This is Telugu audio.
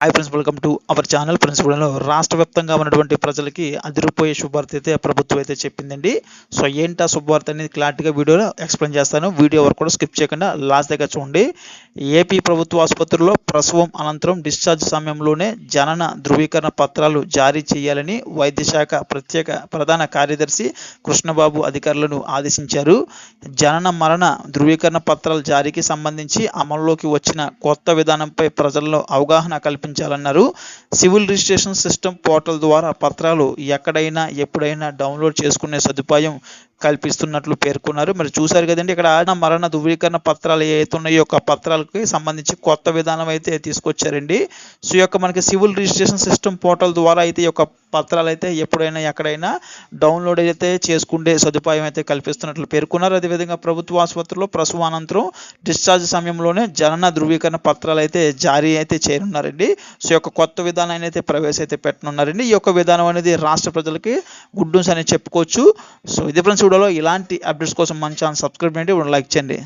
Hi friends, welcome to our channel. ప్రిన్సిపల్లో రాష్ట్ర వ్యాప్తంగా ఉన్నటువంటి ప్రజలకి అదిరిపోయే శుభవార్త అయితే ప్రభుత్వం అయితే చెప్పిందండి. సో ఏంటి ఆ శుభవార్త అనేది క్లారిటీగా వీడియోలో ఎక్స్ప్లెయిన్ చేస్తాను. వీడియో వరకు కూడా స్కిప్ చేయకుండా లాస్ట్ దగ్గర చూడండి. ఏపీ ప్రభుత్వ ఆసుపత్రుల్లో ప్రసవం అనంతరం డిశ్చార్జ్ సమయంలోనే జనన ధృవీకరణ పత్రాలు జారీ చేయాలని వైద్య శాఖ ప్రత్యేక ప్రధాన కార్యదర్శి కృష్ణబాబు అధికారులను ఆదేశించారు. జనన మరణ ధృవీకరణ పత్రాల జారీకి సంబంధించి అమల్లోకి వచ్చిన కొత్త విధానంపై ప్రజల్లో అవగాహన కల్పించాలన్నారు. సివిల్ రిజిస్ట్రేషన్ సిస్టమ్ పోర్టల్ ద్వారా పత్రాలు ఎక్కడైనా ఎప్పుడైనా డౌన్లోడ్ చేసుకునే సదుపాయం కల్పిస్తున్నట్లు పేర్కొన్నారు. మరి చూశారు కదండి, ఇక్కడ మరణ ధృవీకరణ పత్రాలు ఏవైతే ఉన్నాయో పత్రాలకి సంబంధించి కొత్త విధానం అయితే తీసుకొచ్చారండి. సో మనకి సివిల్ రిజిస్ట్రేషన్ సిస్టమ్ పోర్టల్ ద్వారా అయితే ఈ యొక్క పత్రాలు అయితే ఎప్పుడైనా ఎక్కడైనా డౌన్లోడ్ అయితే చేసుకునే సదుపాయం అయితే కల్పిస్తున్నట్లు పేర్కొన్నారు. అదేవిధంగా ప్రభుత్వ ఆసుపత్రిలో ప్రసవానంతరం డిశ్చార్జ్ సమయంలోనే జనన ధృవీకరణ పత్రాలు అయితే జారీ అయితే చేయనున్నారండి. సో కొత్త విధానాన్ని అయితే ప్రవేశ పెట్టనున్నారండి. ఈ యొక్క విధానం అనేది రాష్ట్ర ప్రజలకి గుడ్ న్యూస్ అని చెప్పుకోవచ్చు. సో ఇది ఫ్రెండ్స్, వీడియోలో ఇలాంటి అప్డేట్స్ కోసం మన ఛానల్ సబ్స్క్రైబ్ చేయండి, లైక్ చేయండి.